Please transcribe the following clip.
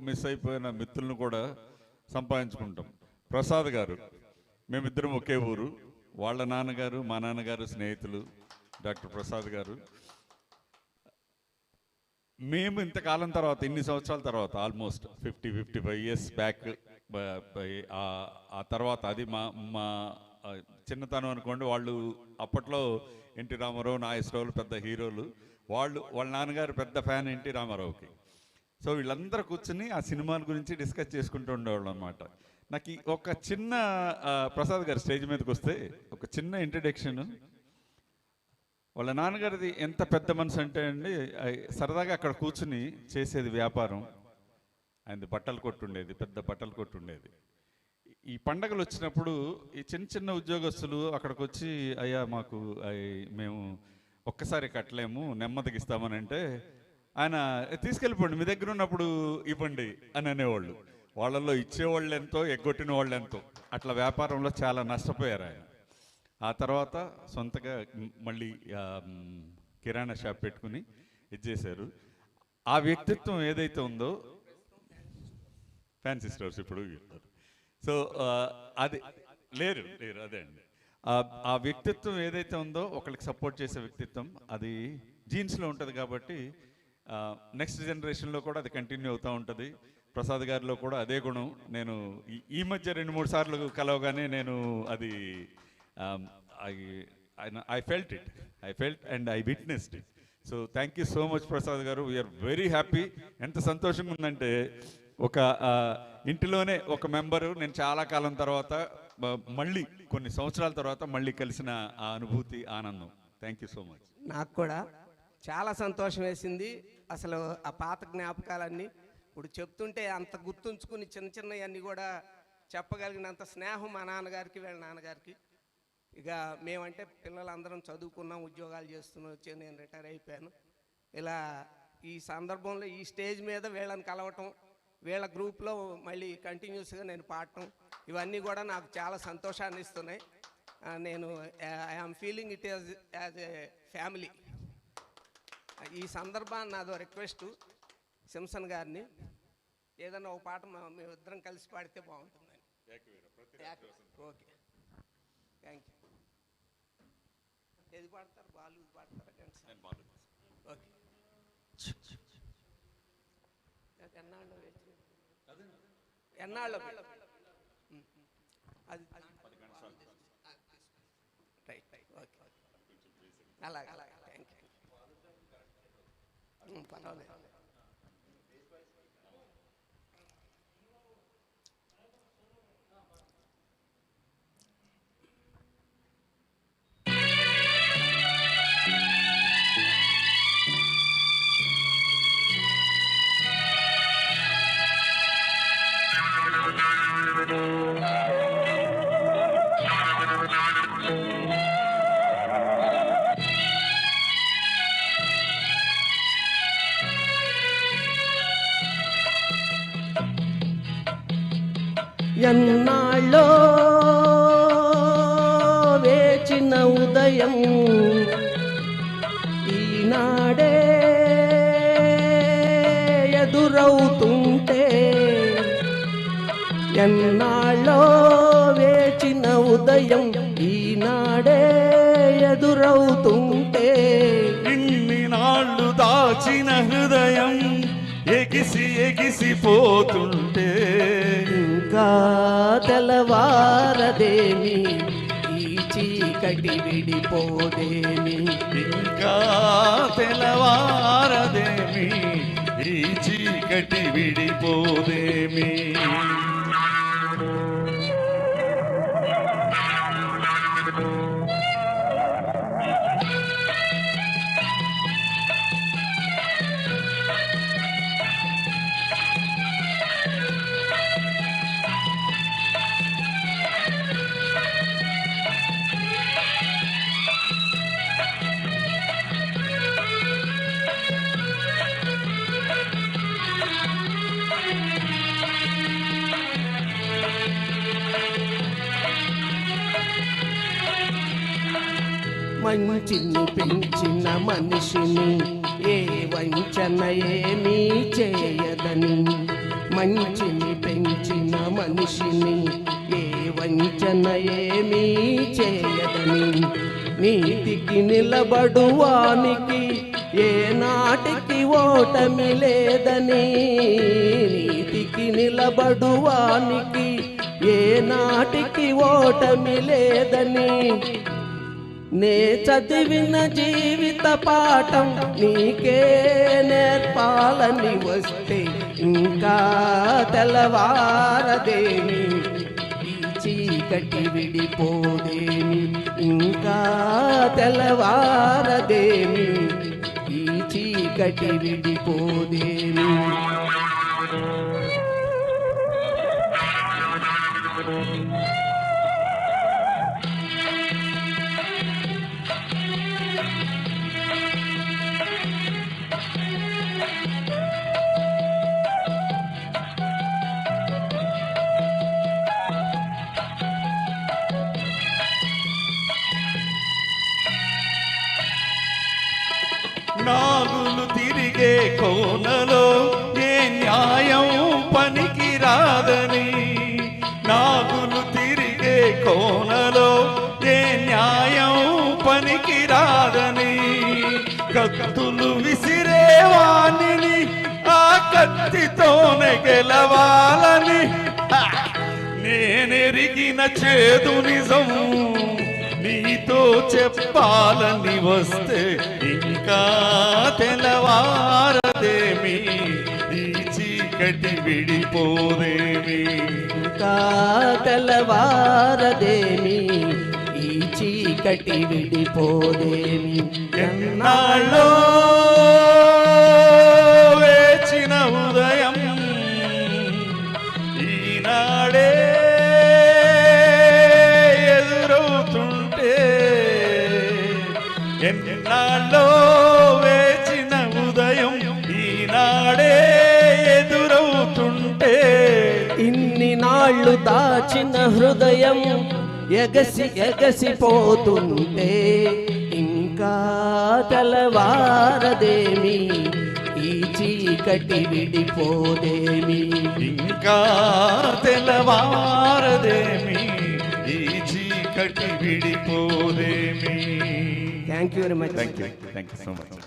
Miss అయిపోయిన మిత్రులను కూడా సంపాదించుకుంటాం. ప్రసాద్ గారు, మేమిద్దరం ఒకే ఊరు. వాళ్ళ నాన్నగారు మా నాన్నగారు స్నేహితులు. డాక్టర్ ప్రసాద్ గారు, మేము ఇంతకాలం తర్వాత, ఇన్ని సంవత్సరాల తర్వాత, ఆల్మోస్ట్ 55 ఇయర్స్ బ్యాక్, ఆ తర్వాత, అది మా మా చిన్నతనం అనుకోండి. వాళ్ళు అప్పట్లో ఎన్టీ రామారావు, నాగేశ్వరరావు పెద్ద హీరోలు. వాళ్ళ నాన్నగారు పెద్ద ఫ్యాన్ ఎన్టీ రామారావుకి. సో వీళ్ళందరూ కూర్చుని ఆ సినిమాల గురించి డిస్కస్ చేసుకుంటూ ఉండేవాళ్ళు అనమాట. నాకు ఒక చిన్న ప్రసాద్ గారు స్టేజ్ మీదకి వస్తే ఒక చిన్న ఇంట్రడక్షన్. వాళ్ళ నాన్నగారిది ఎంత పెద్ద మనసు అంటే అండి, సరదాగా అక్కడ కూర్చుని చేసేది వ్యాపారం. ఆయనది బట్టల కొట్టు ఉండేది, పెద్ద బట్టల కొట్టు ఉండేది. ఈ పండగలు వచ్చినప్పుడు ఈ చిన్న చిన్న ఉద్యోగస్తులు అక్కడికి వచ్చి, అయ్యా మాకు మేము ఒక్కసారి కట్టలేము, నెమ్మదికి ఇస్తామని అంటే, ఆయన తీసుకెళ్ళిపోండి, మీ దగ్గర ఉన్నప్పుడు ఇవ్వండి అని అనేవాళ్ళు. వాళ్ళల్లో ఇచ్చేవాళ్ళు ఎంతో, ఎగ్గొట్టిన వాళ్ళు ఎంతో. అట్లా వ్యాపారంలో చాలా నష్టపోయారు ఆయన. ఆ తర్వాత సొంతగా మళ్ళీ కిరాణా షాప్ పెట్టుకుని ఇది చేశారు. ఆ వ్యక్తిత్వం ఏదైతే ఉందో, ఫ్యాన్సీ స్టోర్స్ ఇప్పుడు చెప్తారు. సో అది లేరు అదే అండి. ఆ వ్యక్తిత్వం ఏదైతే ఉందో, ఒకరికి సపోర్ట్ చేసే వ్యక్తిత్వం, అది జీన్స్లో ఉంటుంది. కాబట్టి నెక్స్ట్ జనరేషన్లో కూడా అది కంటిన్యూ అవుతూ ఉంటుంది. ప్రసాద్ గారిలో కూడా అదే గుణం. నేను ఈ మధ్య 2-3 సార్లు కలవగానే నేను అది I felt and I witnessed it. So thank you so much Prasad గారు. We are very happy. ఎంత సంతోషంగా ఉందంటే, ఒక ఇంటిలోనే ఒక మెంబరు నేను చాలా కాలం తర్వాత, మళ్ళీ కొన్ని సంవత్సరాల తర్వాత మళ్ళీ కలిసిన ఆ అనుభూతి, ఆనందం. Thank you so much. నాకు కూడా చాలా సంతోషం వేసింది. అసలు ఆ పాత జ్ఞాపకాలన్నీ ఇప్పుడు చెప్తుంటే అంత గుర్తుంచుకుని చిన్న చిన్నవన్నీ కూడా చెప్పగలిగినంత స్నేహం మా నాన్నగారికి, వీళ్ళ నాన్నగారికి. ఇక మేమంటే పిల్లలందరం చదువుకున్నాం, ఉద్యోగాలు చేస్తున్నాం, వచ్చి నేను రిటైర్ అయిపోయాను. ఇలా ఈ సందర్భంలో ఈ స్టేజ్ మీద వీళ్ళని కలవటం, వీళ్ళ గ్రూప్లో మళ్ళీ కంటిన్యూస్గా నేను పాడటం, ఇవన్నీ కూడా నాకు చాలా సంతోషాన్ని ఇస్తున్నాయి. నేను I am feeling it as a family. ఈ సందర్భాన్ని నాదో రిక్వెస్ట్ సింసన్ గారిని, ఏదన్నా ఒక పాట మేమిద్దరం కలిసి పాడితే బాగుంటుందని. Okay, thank you. ఏది పాడతారు? బాలు పాడతారా? ఓకే. ఎన్నాళ్ళు అది రైట్, ఓకే, అలాగే థ్యాంక్ యూ. పర్వాలేదు. ఎన్నాళ్ళో వేచిన ఉదయం ఈనాడే ఎదురవుతుంటే, ఎన్నాళ్ళో వేచిన ఉదయం ఈనాడే ఎదురవుతుంటే, ఇన్ని నాళ్ళు దాచిన హృదయం ఎగిసి ఎగిసిపోతుంటే, ఇంకా తెల్లవారదేమి ఈ చీకటి విడిపోదేమి, ఇంకా తెల్లవారదేమి ఈ చీకటి విడిపోదేమి. మంచిని పెంచిన మనిషిని ఏ వంచన ఏమీ చేయదని, మంచిని పెంచిన మనిషిని ఏ వంచన ఏమీ చేయదని, నీతికి నిలబడువానికి ఏ నాటికి ఓటమి లేదని, నీతికి నిలబడువానికి ఏ నాటికి ఓటమి లేదని, నే చదివిన జీవిత పాఠం నీకే నేర్పాలని వస్తే ఇంకా తెల్లవారదేమి, ఈ చీకటి విడిపోదేమి, ఇంకా తెల్లవారదేమి, ఈ చీకటి విడిపోదేమి. నాగులు తిరిగే కోనలో ఏ న్యాయం పనికి రాదని, నాగులు తిరిగే కోనలో ఏ న్యాయం పనికి రాదని, కత్తులు విసిరేవాణిని ఆ కత్తితోనే గెలవాలని, నేనెరిగిన చేదు నిజం నీతో చెప్పాలని వస్తే ఇంకా తెల్లవారదేమి, ఈ చీకటి విడిపోదేమి, ఇంకా తెల్లవారదేమి, ఈ చీకటి విడిపోదేమి. ఎన్నాళ్ళో వేచిన ఉదయం ఈనాడే ఎదురవుతుంటే, ఎన్నాళ్ళో వేచిన ఉదయం ఈనాడే ఎదురవుతుంటే, ఇన్ని నాళ్ళు దాచిన హృదయం ఎగసి ఎగసిపోతుంటే, ఇంకా తెల్లవారదేమి, ఈ చీకటి విడిపోదేమి, ఇంకా తెల్లవారదేమి, ఈ చీకటి విడిపోదేమి. Thank you very much. Thank you so much.